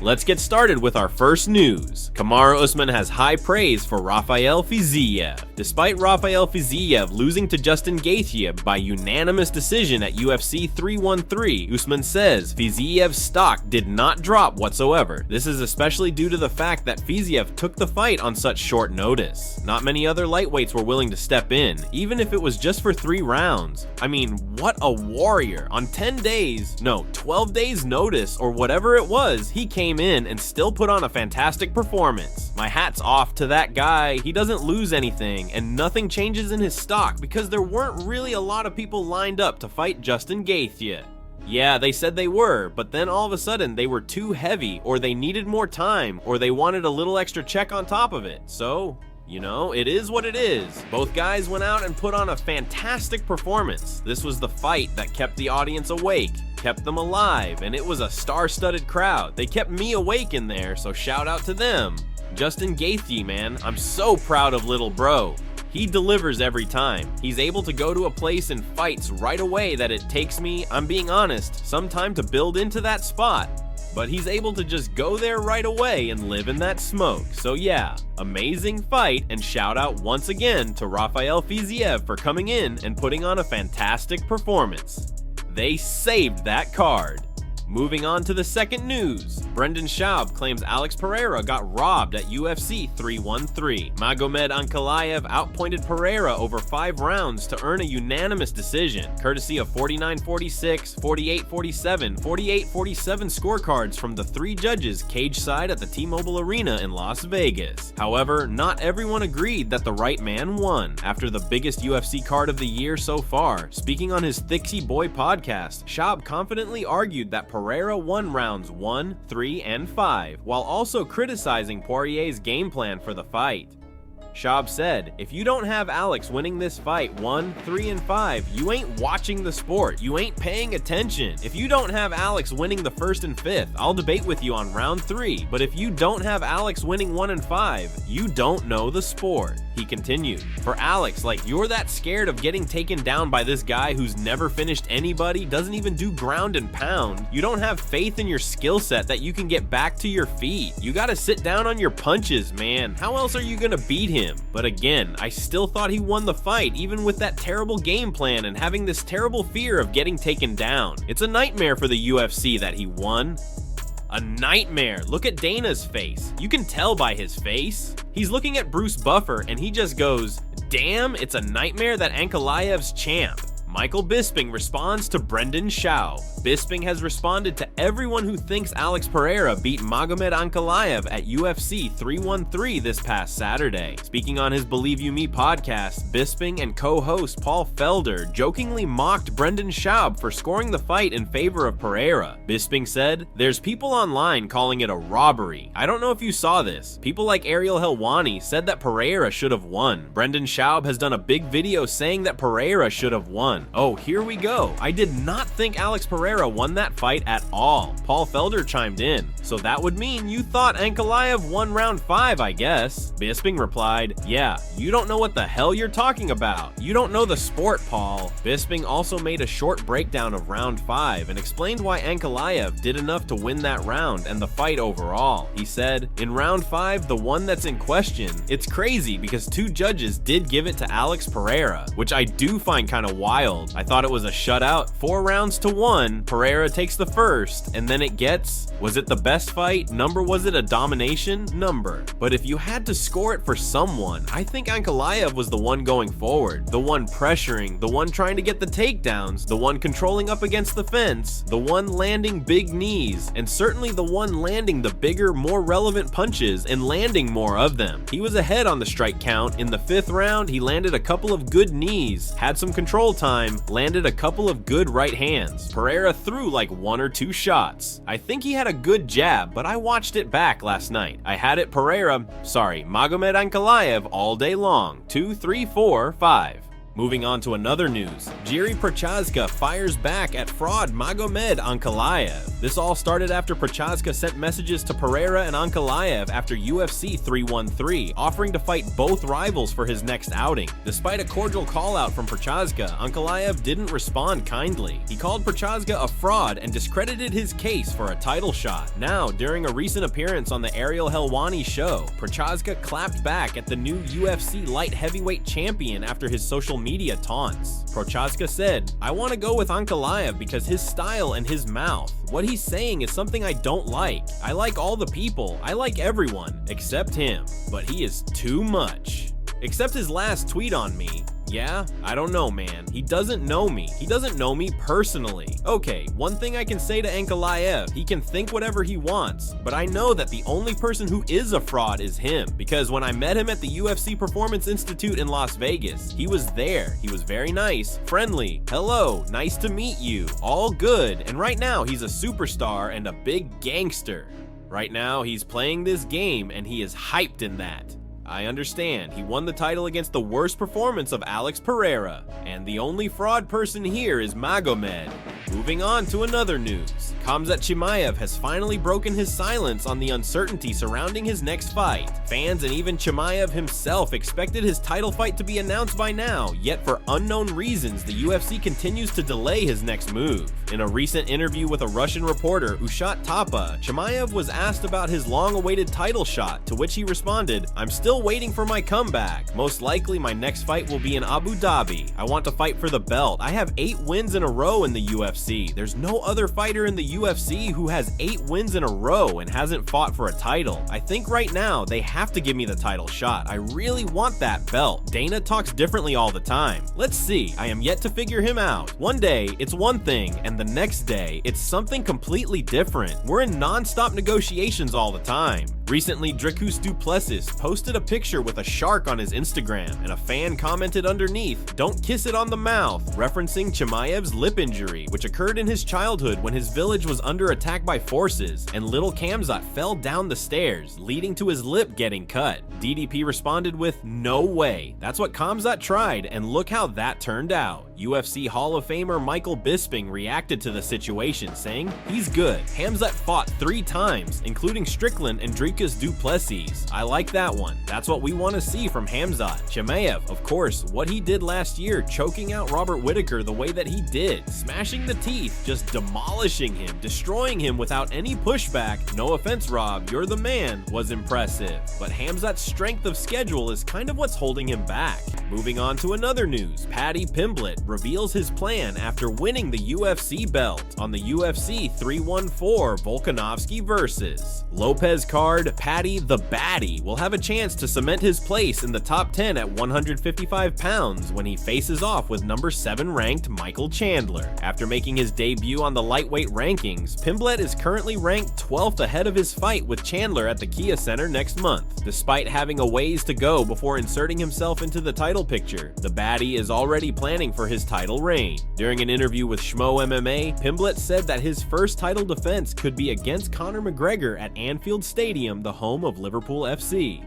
Let's get started with our first news. Kamaru Usman has high praise for Rafael Fiziev. Despite Rafael Fiziev losing to Justin Gaethje by unanimous decision at UFC 313, Usman says Fiziev's stock did not drop whatsoever. This is especially due to the fact that Fiziev took the fight on such short notice. Not many other lightweights were willing to step in, even if it was just for 3 rounds. I mean, what a warrior. On 12 days notice or whatever it was, he came in and still put on a fantastic performance. My hat's off to that guy. He doesn't lose anything and nothing changes in his stock because there weren't really a lot of people lined up to fight Justin Gaethje. Yeah, they said they were, but then all of a sudden they were too heavy, or they needed more time, or they wanted a little extra check on top of it. So, you know, it is what it is. Both guys went out and put on a fantastic performance. This was the fight that kept the audience awake, kept them alive, and it was a star-studded crowd. They kept me awake in there, so shout out to them. Justin Gaethje, man, I'm so proud of little bro. He delivers every time. He's able to go to a place and fights right away that it takes me, I'm being honest, some time to build into that spot. But he's able to just go there right away and live in that smoke. So yeah, amazing fight, and shout out once again to Rafael Fiziev for coming in and putting on a fantastic performance. They saved that card. Moving on to the second news. Brendan Schaub claims Alex Pereira got robbed at UFC 313. Magomed Ankalaev outpointed Pereira over 5 rounds to earn a unanimous decision, courtesy of 49-46, 48-47, 48-47 scorecards from the 3 judges cage side at the T-Mobile Arena in Las Vegas. However, not everyone agreed that the right man won. After the biggest UFC card of the year so far, speaking on his Thixie Boy podcast, Schaub confidently argued that Pereira won rounds 1, 3, and 5, while also criticizing Poirier's game plan for the fight. Schaub said, "If you don't have Alex winning this fight 1, 3, and 5, you ain't watching the sport. You ain't paying attention. If you don't have Alex winning the 1st and 5th, I'll debate with you on round 3. But if you don't have Alex winning 1 and 5, you don't know the sport." He continued, "For Alex, like, you're that scared of getting taken down by this guy who's never finished anybody, doesn't even do ground and pound. You don't have faith in your skill set that you can get back to your feet. You gotta sit down on your punches, man. How else are you gonna beat him?" But again, I still thought he won the fight, even with that terrible game plan and having this terrible fear of getting taken down. It's a nightmare for the UFC that he won. A nightmare. Look at Dana's face. You can tell by his face. He's looking at Bruce Buffer and he just goes, "Damn, it's a nightmare that Ankalaev's champ." Michael Bisping responds to Brendan Schaub. Bisping has responded to everyone who thinks Alex Pereira beat Magomed Ankalaev at UFC 313 this past Saturday. Speaking on his Believe You Me podcast, Bisping and co-host Paul Felder jokingly mocked Brendan Schaub for scoring the fight in favor of Pereira. Bisping said, "There's people online calling it a robbery. I don't know if you saw this. People like Ariel Helwani said that Pereira should have won. Brendan Schaub has done a big video saying that Pereira should have won. Oh, here we go. I did not think Alex Pereira won that fight at all." Paul Felder chimed in, "So that would mean you thought Ankalaev won round 5, I guess." Bisping replied, "Yeah, you don't know what the hell you're talking about. You don't know the sport, Paul." Bisping also made a short breakdown of round 5 and explained why Ankalaev did enough to win that round and the fight overall. He said, "In round 5, the one that's in question, it's crazy because 2 judges did give it to Alex Pereira, which I do find kind of wild. I thought it was a shutout. 4 rounds to 1, Pereira takes the first, and then it gets, was it the best fight? Number, was it a domination? Number. But if you had to score it for someone, I think Ankalaev was the one going forward, the one pressuring, the one trying to get the takedowns, the one controlling up against the fence, the one landing big knees, and certainly the one landing the bigger, more relevant punches and landing more of them. He was ahead on the strike count. In the 5th round, he landed a couple of good knees, had some control time, landed a couple of good right hands. Pereira threw like 1 or 2 shots. I think he had a good jab, but I watched it back last night. I had it Magomed Ankalaev all day long. 2, 3, 4, 5. Moving on to another news, Jiri Prochazka fires back at fraud Magomed Ankalaev. This all started after Prochazka sent messages to Pereira and Ankalaev after UFC 313, offering to fight both rivals for his next outing. Despite a cordial call-out from Prochazka, Ankalaev didn't respond kindly. He called Prochazka a fraud and discredited his case for a title shot. Now, during a recent appearance on the Ariel Helwani show, Prochazka clapped back at the new UFC light heavyweight champion after his social media taunts. Prochazka said, "I want to go with Ankalaev because his style and his mouth. What he's saying is something I don't like. I like all the people. I like everyone, except him. But he is too much." Except his last tweet on me. Yeah, I don't know, man. He doesn't know me. He doesn't know me personally. Okay, one thing I can say to Ankalaev, he can think whatever he wants, but I know that the only person who is a fraud is him, because when I met him at the UFC Performance Institute in Las Vegas, he was there. He was very nice, friendly, hello, nice to meet you, all good, and right now he's a superstar and a big gangster. Right now he's playing this game and he is hyped in that. I understand, he won the title against the worst performance of Alex Pereira, and the only fraud person here is Magomed. Moving on to another news, Khamzat Chimaev has finally broken his silence on the uncertainty surrounding his next fight. Fans and even Chimaev himself expected his title fight to be announced by now, yet for unknown reasons the UFC continues to delay his next move. In a recent interview with a Russian reporter, Ushat Tapa, Chimaev was asked about his long-awaited title shot, to which he responded, "I'm still waiting for my comeback. Most likely my next fight will be in Abu Dhabi. I want to fight for the belt. I have 8 wins in a row in the UFC. There's no other fighter in the UFC who has 8 wins in a row and hasn't fought for a title. I think right now they have to give me the title shot. I really want that belt. Dana talks differently all the time. Let's see. I am yet to figure him out. One day it's one thing and the next day it's something completely different. We're in non-stop negotiations all the time." Recently, Dricus Du Plessis posted a picture with a shark on his Instagram, and a fan commented underneath, "Don't kiss it on the mouth," referencing Chimaev's lip injury, which occurred in his childhood when his village was under attack by forces, and little Khamzat fell down the stairs, leading to his lip getting cut. DDP responded with, "No way. That's what Khamzat tried, and look how that turned out." UFC Hall of Famer Michael Bisping reacted to the situation, saying, "He's good. Khamzat fought 3 times, including Strickland and Dricus Du Plessis. I like that one. That's what we want to see from Khamzat." Chimaev, of course, what he did last year, choking out Robert Whittaker the way that he did, smashing the teeth, just demolishing him, destroying him without any pushback. No offense, Rob, you're the man, was impressive. But Khamzat's strength of schedule is kind of what's holding him back. Moving on to another news, Paddy Pimblett reveals his plan after winning the UFC belt on the UFC 314 Volkanovski versus Lopez card. Paddy the Baddie will have a chance to cement his place in the top 10 at 155 pounds when he faces off with number 7 ranked Michael Chandler. After making his debut on the lightweight rankings, Pimblett is currently ranked 12th ahead of his fight with Chandler at the Kia Center next month. Despite having a ways to go before inserting himself into the title picture, the Baddie is already planning for his title reign. During an interview with Schmo MMA, Pimblett said that his first title defense could be against Conor McGregor at Anfield Stadium, the home of Liverpool FC.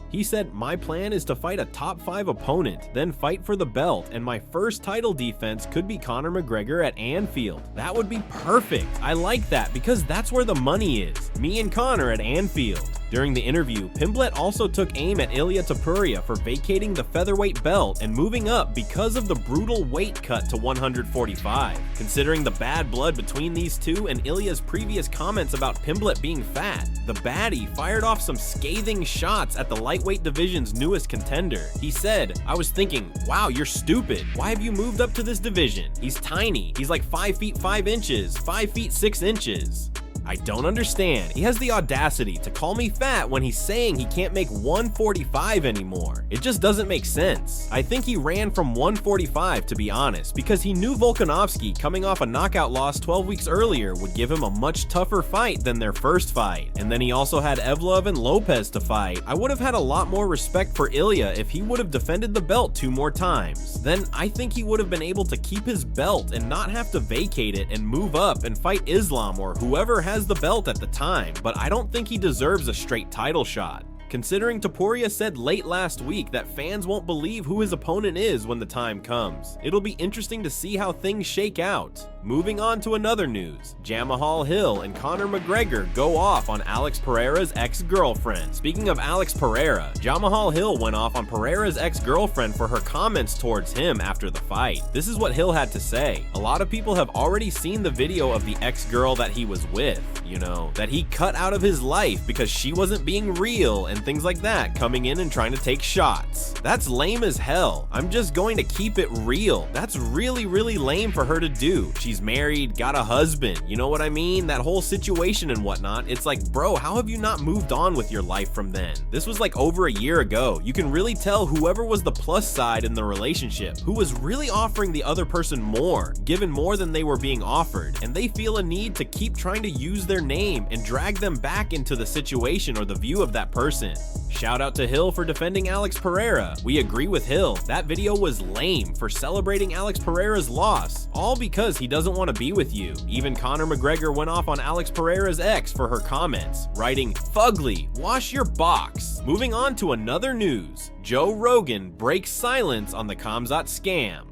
He said, "My plan is to fight a top 5 opponent, then fight for the belt, and my first title defense could be Conor McGregor at Anfield. That would be perfect. I like that because that's where the money is. Me and Conor at Anfield." During the interview, Pimblett also took aim at Ilia Topuria for vacating the featherweight belt and moving up because of the brutal weight cut to 145. Considering the bad blood between these two and Ilya's previous comments about Pimblett being fat, the Baddie fired off some scathing shots at the lightweight division's newest contender. He said, "I was thinking, wow, you're stupid. Why have you moved up to this division? He's tiny. He's like 5 feet 5 inches, 5 feet 6 inches. I don't understand. He has the audacity to call me fat when he's saying he can't make 145 anymore. It just doesn't make sense. I think he ran from 145 to be honest, because he knew Volkanovski coming off a knockout loss 12 weeks earlier would give him a much tougher fight than their first fight. And then he also had Evlov and Lopez to fight. I would have had a lot more respect for Ilya if he would have defended the belt 2 more times. Then I think he would have been able to keep his belt and not have to vacate it and move up and fight Islam or whoever has the belt at the time, but I don't think he deserves a straight title shot. considering Topuria said late last week that fans won't believe who his opponent is when the time comes. It'll be interesting to see how things shake out. Moving on to another news, Jamahal Hill and Conor McGregor go off on Alex Pereira's ex-girlfriend. Speaking of Alex Pereira, Jamahal Hill went off on Pereira's ex-girlfriend for her comments towards him after the fight. This is what Hill had to say. A lot of people have already seen the video of the ex-girl that he was with, you know, that he cut out of his life because she wasn't being real and things like that, coming in and trying to take shots. That's lame as hell. I'm just going to keep it real. That's really lame for her to do. She's married, got a husband, you know what I mean? That whole situation and whatnot. It's like, bro, how have you not moved on with your life from then? This was like over a year ago. You can really tell whoever was the plus side in the relationship, who was really offering the other person more, given more than they were being offered, and they feel a need to keep trying to use their name and drag them back into the situation or the view of that person. Shout out to Hill for defending Alex Pereira. We agree with Hill. That video was lame for celebrating Alex Pereira's loss, all because he doesn't want to be with you. Even Conor McGregor went off on Alex Pereira's ex for her comments, writing, "Fugly, wash your box." Moving on to another news, Joe Rogan breaks silence on the Khamzat scam.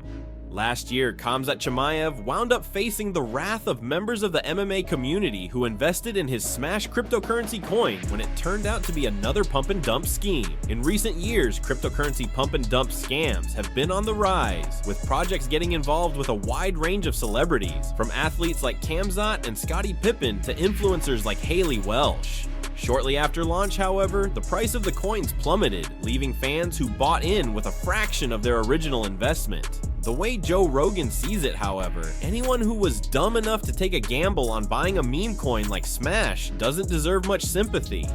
Last year, Khamzat Chimaev wound up facing the wrath of members of the MMA community who invested in his Smash cryptocurrency coin when it turned out to be another pump and dump scheme. In recent years, cryptocurrency pump and dump scams have been on the rise, with projects getting involved with a wide range of celebrities, from athletes like Khamzat and Scottie Pippen to influencers like Haley Welsh. Shortly after launch, however, the price of the coins plummeted, leaving fans who bought in with a fraction of their original investment. The way Joe Rogan sees it, however, anyone who was dumb enough to take a gamble on buying a meme coin like Smash doesn't deserve much sympathy.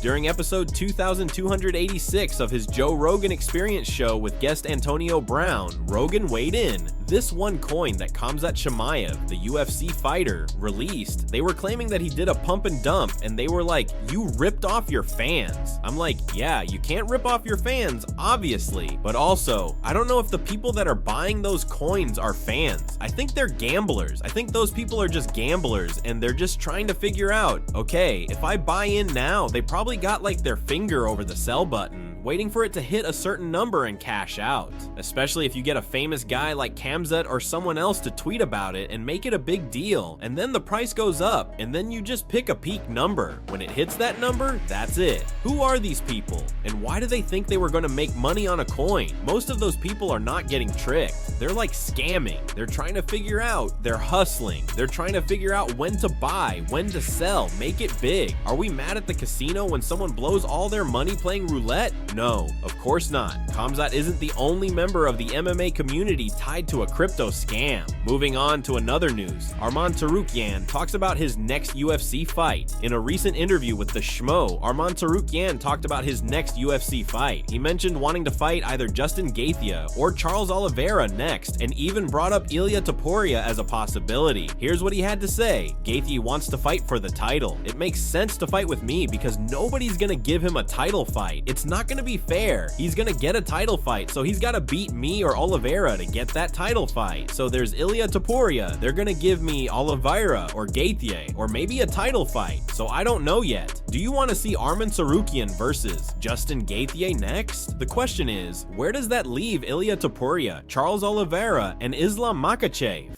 During episode 2286 of his Joe Rogan Experience show with guest Antonio Brown, Rogan weighed in. This one coin that Khamzat Chimaev, the UFC fighter, released, they were claiming that he did a pump and dump, and they were like, "You ripped off your fans." I'm like, yeah, you can't rip off your fans, obviously, but also, I don't know if the people that are buying those coins are fans. I think they're gamblers. I think those people are just gamblers, and they're just trying to figure out, okay, if I buy in now, they probably got like their finger over the sell button, waiting for it to hit a certain number and cash out. Especially if you get a famous guy like Khamzat or someone else to tweet about it and make it a big deal, and then the price goes up, and then you just pick a peak number. When it hits that number, that's it. Who are these people? And why do they think they were going to make money on a coin? Most of those people are not getting tricked. They're like scamming. They're trying to figure out, they're hustling. They're trying to figure out when to buy, when to sell, make it big. Are we mad at the casino when someone blows all their money playing roulette? No, of course not. Khamzat isn't the only member of the MMA community tied to a crypto scam. Moving on to another news, Arman Tsarukyan talks about his next UFC fight. In a recent interview with the Schmo, Arman Tsarukyan talked about his next UFC fight. He mentioned wanting to fight either Justin Gaethje or Charles Oliveira next, and even brought up Ilia Topuria as a possibility. Here's what he had to say. Gaethje wants to fight for the title. It makes sense to fight with me because nobody's gonna give him a title fight. It's not gonna be fair. He's gonna get a title fight, so he's gotta beat me or Oliveira to get that title fight. So there's Ilia Topuria. They're gonna give me Oliveira or Gaethje, or maybe a title fight. So I don't know yet. Do you want to see Arman Tsarukyan versus Justin Gaethje next? The question is, where does that leave Ilia Topuria, Charles Oliveira, and Islam Makhachev?